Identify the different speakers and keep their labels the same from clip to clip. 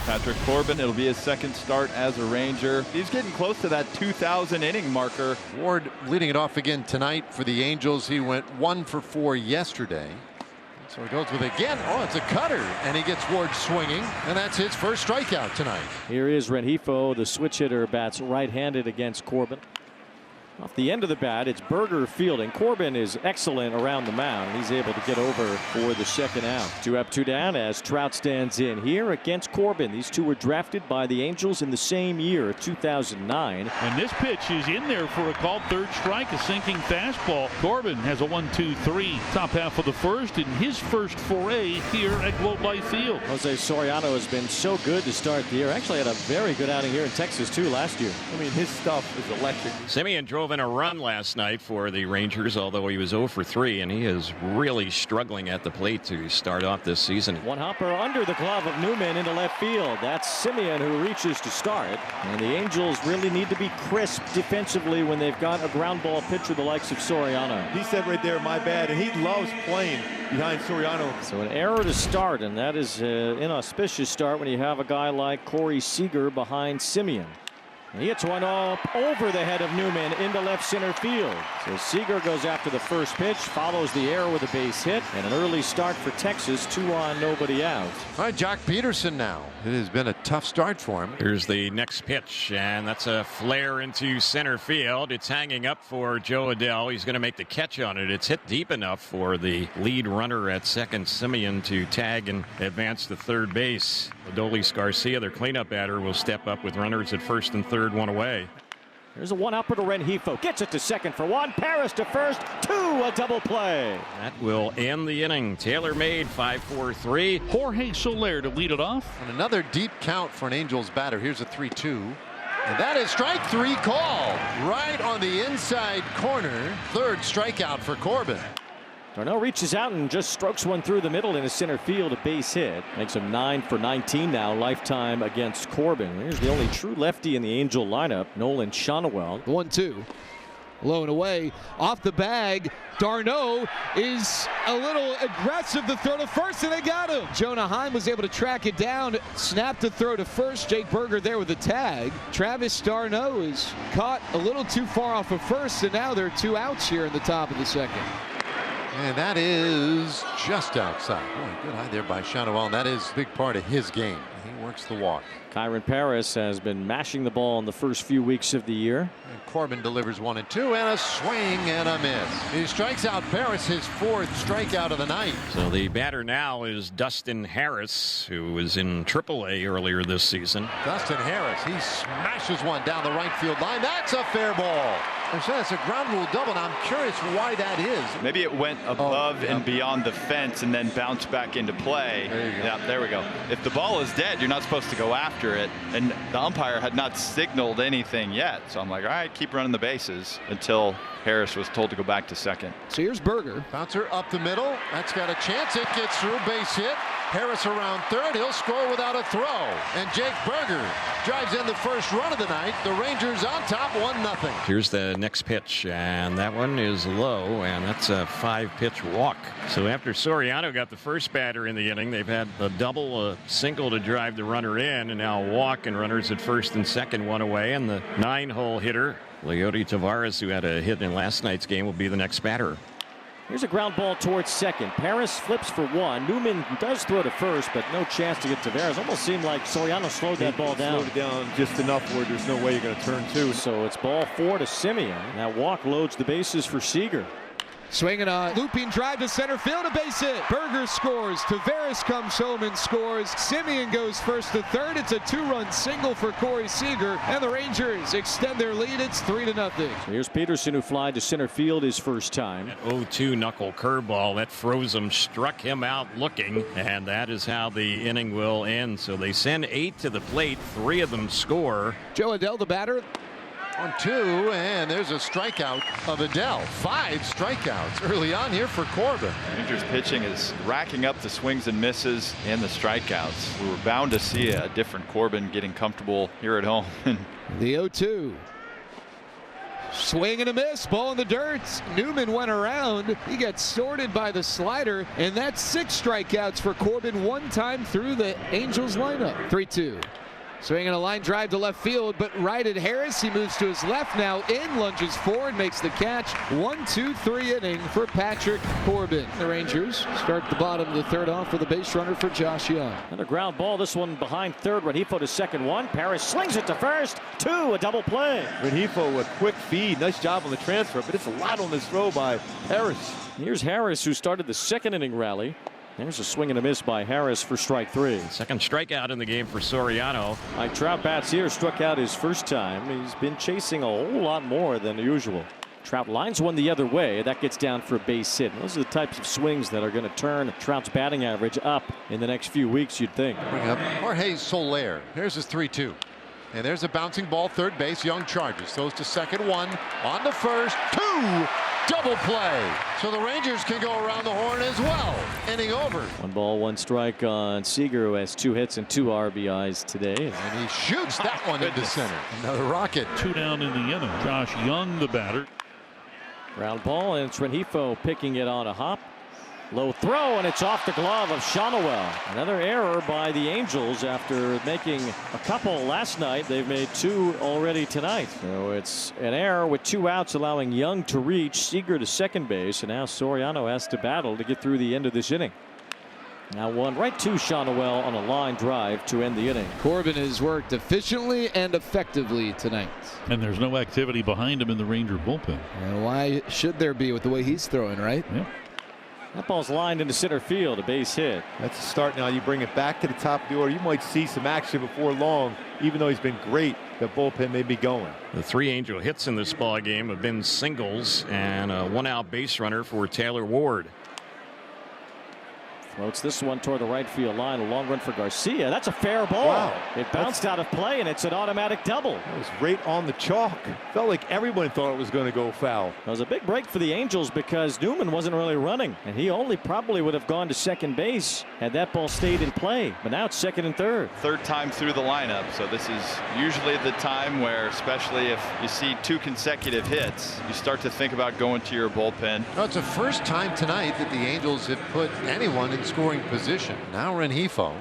Speaker 1: Patrick Corbin, it'll be his second start as a Ranger. He's getting close to that 2,000 inning marker.
Speaker 2: Ward leading it off again tonight for the Angels. He went 1 for 4 yesterday. So he goes with it again. Oh, it's a cutter, and he gets Ward swinging, and that's his first strikeout tonight.
Speaker 3: Here is Rengifo, the switch hitter, bats right-handed against Corbin. Off the end of the bat, it's Berger fielding. Corbin is excellent around the mound. He's able to get over for the second out. 2 up, 2 down as Trout stands in here against Corbin. These two were drafted by the Angels in the same year, 2009.
Speaker 4: And this pitch is in there for a called third strike, a sinking fastball. Corbin has a 1-2-3. Top half of the first in his first foray here at Globe Life Field.
Speaker 3: Jose Soriano has been so good to start the year. Actually had a very good outing here in Texas too last year.
Speaker 1: I mean, his stuff is electric.
Speaker 5: Semien drove in a run last night for the Rangers, although he was 0 for 3, and he is really struggling at the plate to start off this season.
Speaker 3: One hopper under the glove of Newman into left field. That's Semien who reaches to start. And the Angels really need to be crisp defensively when they've got a ground ball pitcher the likes of Soriano.
Speaker 1: He said right there, my bad, and he loves playing behind Soriano.
Speaker 3: So an error to start, and that is an inauspicious start when you have a guy like Corey Seager behind Semien. He hits one up over the head of Newman into left center field. So Seager goes after the first pitch, follows the error with a base hit, and an early start for Texas, 2 on, nobody out.
Speaker 2: All right, Jock Peterson now. It has been a tough start for him.
Speaker 5: Here's the next pitch, and that's a flare into center field. It's hanging up for Joe Adell. He's going to make the catch on it. It's hit deep enough for the lead runner at second, Semien, to tag and advance to third base. Adolis Garcia, their cleanup batter, will step up with runners at first and third, 1 away.
Speaker 3: There's a one-upper to Rengifo. Gets it to second for 1. Paris to first. 2, a double play.
Speaker 5: That will end the inning. Taylor made 5-4-3.
Speaker 4: Jorge Soler to lead it off.
Speaker 2: And another deep count for an Angels batter. Here's a 3-2. And that is strike 3 called right on the inside corner. Third strikeout for Corbin.
Speaker 3: Darno reaches out and just strokes one through the middle into center field, a base hit. Makes him 9 for 19 now, lifetime against Corbin. Here's the only true lefty in the Angel lineup, Nolan Shonowell.
Speaker 6: 1-2. Low and away. Off the bag. Darno is a little aggressive to throw to first, and they got him. Jonah Heim was able to track it down. Snapped to throw to first. Jake Berger there with the tag. Travis Darno is caught a little too far off of first, and now there are 2 outs here in the top of the second.
Speaker 2: And that is just outside. Boy, good eye there by Shonowell, and that is a big part of his game. He works the walk.
Speaker 3: Kyron Paris has been mashing the ball in the first few weeks of the year.
Speaker 2: And Corbin delivers 1 and 2, and a swing and a miss. He strikes out Paris, his 4th strikeout of the night.
Speaker 5: So the batter now is Dustin Harris, who was in AAA earlier this season.
Speaker 2: Dustin Harris, he smashes one down the right field line. That's a fair ball. That's a ground rule double. Now I'm curious why that is.
Speaker 1: Maybe it went above and beyond the fence and then bounced back into play.
Speaker 2: There you go.
Speaker 1: Yeah, there we go. If the ball is dead, you're not supposed to go after it. And the umpire had not signaled anything yet. So I'm like, all right, keep running the bases until Harris was told to go back to second.
Speaker 6: So here's Berger.
Speaker 2: Bouncer up the middle. That's got a chance. It gets through. Base hit. Harris around third. He'll score without a throw. And Jake Berger drives in the first run of the night. The Rangers on top 1-0.
Speaker 5: Here's the next pitch, and that one is low, and that's a 5-pitch walk. So after Soriano got the first batter in the inning, they've had a double, a single to drive the runner in, and now a walk, and runners at first and second, 1 away. And the 9-hole hitter, Leody Taveras, who had a hit in last night's game, will be the next batter.
Speaker 3: Here's a ground ball towards second. Paris flips for 1. Newman does throw to first, but no chance to get Taveras. Almost seemed like Soriano slowed that ball down.
Speaker 1: Slowed it down just enough where there's no way you're going to turn 2.
Speaker 3: So it's ball 4 to Semien. That walk loads the bases for Seager.
Speaker 6: Swinging a looping drive to center field, a base hit. Berger scores. Taveras comes home and scores. Semien goes first to third. It's a 2-run single for Corey Seager, and the Rangers extend their lead. It's 3-0.
Speaker 3: So here's Peterson, who flied to center field his first time.
Speaker 5: That 0-2 knuckle curveball that froze him, struck him out looking, and that is how the inning will end. So they send 8 to the plate. 3 of them score.
Speaker 6: Joe Adell, the batter.
Speaker 2: 1-2, and there's a strikeout of Adell. 5 strikeouts early on here for Corbin.
Speaker 1: Rangers pitching is racking up the swings and misses and the strikeouts. We were bound to see a different Corbin getting comfortable here at home.
Speaker 6: The 0-2. Swing and a miss, ball in the dirt. Newman went around. He gets sorted by the slider, and that's 6 strikeouts for Corbin, 1 time through the Angels lineup. 3-2. Swinging a line drive to left field, but right at Harris. He moves to his left now, in, lunges forward, makes the catch. 1-2-3 inning for Patrick Corbin. The Rangers start the bottom of the 3rd off with a base runner for Josh Young.
Speaker 3: Another ground ball, this one behind third. Rengifo to second, 1. Paris slings it to first, 2. A double play.
Speaker 7: Rengifo with quick feed. Nice job on the transfer, but it's a lot on this throw by Harris.
Speaker 3: Here's Harris, who started the 2nd inning rally. There's a swing and a miss by Harris for strike 3.
Speaker 5: Second strikeout in the game for Soriano.
Speaker 3: Mike Trout bats here, struck out his first time. He's been chasing a whole lot more than usual. Trout lines one the other way. That gets down for a base hit. Those are the types of swings that are going to turn Trout's batting average up in the next few weeks, you'd think.
Speaker 2: Bring up Jorge Soler. Here's his 3-2. And there's a bouncing ball, third base. Young charges. Throws to second, 1. On to first, 2. Double play. So the Rangers can go around the horn as well. Inning over.
Speaker 3: 1 ball, 1 strike on Seager, who has 2 hits and 2 RBIs today.
Speaker 2: And he shoots that one into center. Another rocket.
Speaker 4: 2 down in the inning. Josh Young, the batter.
Speaker 3: Ground ball, and it's Rengifo picking it on a hop. Low throw, and it's off the glove of Shonowell. Another error by the Angels after making a couple last night. They've made 2 already tonight. So it's an error with 2 outs, allowing Young to reach Seager to second base, and now Soriano has to battle to get through the end of this inning. Now 1 right to Shonowell on a line drive to end the inning.
Speaker 6: Corbin has worked efficiently and effectively tonight.
Speaker 4: And there's no activity behind him in the Ranger bullpen.
Speaker 6: And why should there be with the way he's throwing, right?
Speaker 4: Yeah.
Speaker 3: That ball's lined into center field, a base hit.
Speaker 7: That's a start now. You bring it back to the top of the order. You might see some action before long, even though he's been great. The bullpen may be going.
Speaker 5: The 3 Angel hits in this ball game have been singles and a 1-out base runner for Taylor Ward.
Speaker 3: Floats this one toward the right field line. A long run for Garcia. That's a fair ball.
Speaker 7: Wow.
Speaker 3: It bounced out of play, and it's an automatic double.
Speaker 7: That was right on the chalk. Felt like everyone thought it was going to go foul.
Speaker 3: It was a big break for the Angels because Newman wasn't really running, and he only probably would have gone to second base had that ball stayed in play. But now it's second and third.
Speaker 1: 3rd time through the lineup, so this is usually the time where, especially if you see 2 consecutive hits, you start to think about going to your bullpen.
Speaker 2: No, it's the first time tonight that the Angels have put anyone in scoring position. Now Rengifo.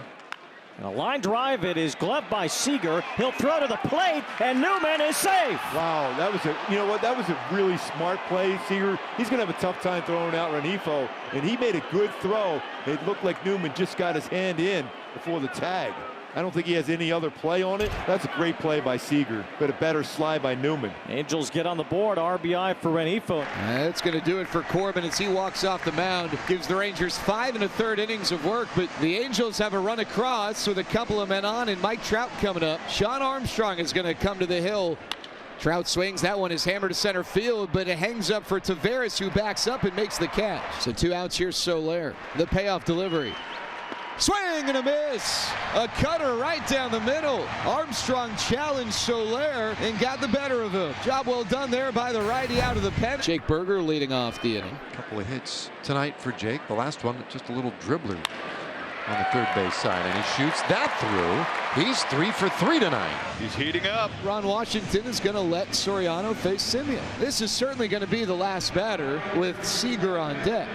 Speaker 3: And a line drive. It is gloved by Seager. He'll throw to the plate, and Newman is safe.
Speaker 7: Wow, that was that was a really smart play. Seager, he's going to have a tough time throwing out Rengifo, and he made a good throw. It looked like Newman just got his hand in before the tag. I don't think he has any other play on it. That's a great play by Seager, but a better slide by Newman.
Speaker 3: Angels get on the board. RBI for Rengifo.
Speaker 6: That's going to do it for Corbin as he walks off the mound. Gives the Rangers 5 1/3 innings of work, but the Angels have a run across with a couple of men on, and Mike Trout coming up. Sean Armstrong is going to come to the hill. Trout swings. That one is hammered to center field, but it hangs up for Taveras, who backs up and makes the catch. So 2 outs here, Soler. The payoff delivery. Swing and a miss. A cutter right down the middle. Armstrong challenged Soler and got the better of him. Job well done there by the righty out of the pen. Jake Berger leading off the inning.
Speaker 2: A couple of hits tonight for Jake. The last one, just a little dribbler on the third base side, and he shoots that through. He's 3 for 3 tonight.
Speaker 1: He's heating up.
Speaker 6: Ron Washington is going to let Soriano face Simeon. This is certainly going to be the last batter with Seager on deck.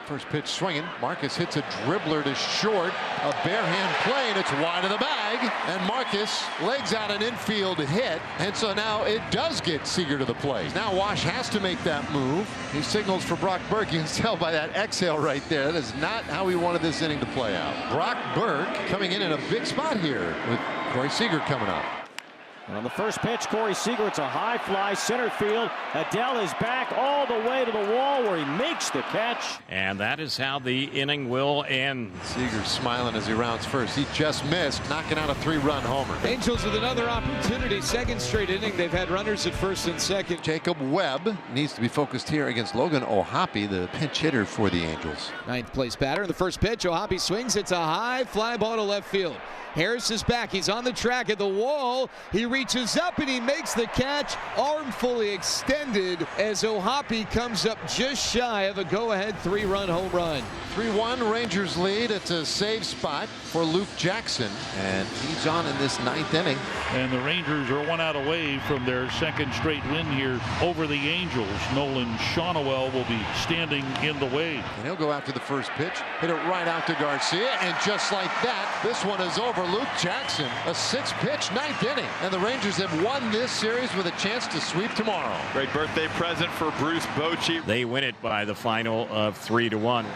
Speaker 2: First pitch swinging. Marcus hits a dribbler to short. A bare hand play, and it's wide of the bag. And Marcus legs out an infield hit. And so now it does get Seager to the plate. Now Wash has to make that move. He signals for Brock Burke. You can tell by that exhale right there. That is not how we wanted this inning to play out. Brock Burke coming in a big spot here with Corey Seager coming up.
Speaker 3: And on the first pitch, Corey Seager, it's a high fly, center field. Adele is back all the way to the wall where he makes the catch.
Speaker 5: And that is how the inning will end.
Speaker 2: Seager smiling as he rounds first. He just missed, knocking out a 3-run homer.
Speaker 6: Angels with another opportunity. Second straight inning. They've had runners at first and second.
Speaker 2: Jacob Webb needs to be focused here against Logan O'Hoppe, the pinch hitter for the Angels.
Speaker 6: 9th place batter. In the first pitch, O'Hoppe swings. It's a high fly ball to left field. Harris is back. He's on the track at the wall. He reaches up and he makes the catch, arm fully extended, as O'Hoppe comes up just shy of a go-ahead 3-run home run.
Speaker 2: 3-1 Rangers lead. It's a save spot for Luke Jackson, and he's on in this 9th inning.
Speaker 4: And the Rangers are 1 out away from their second straight win here over the Angels. Nolan Shawnowell will be standing in the way.
Speaker 2: And he'll go after the first pitch, hit it right out to Garcia, and just like that, this one is over. Luke Jackson, a 6-pitch 9th inning, and the Rangers have won this series with a chance to sweep tomorrow.
Speaker 1: Great birthday present for Bruce Bochy.
Speaker 5: They win it by the final of 3-1.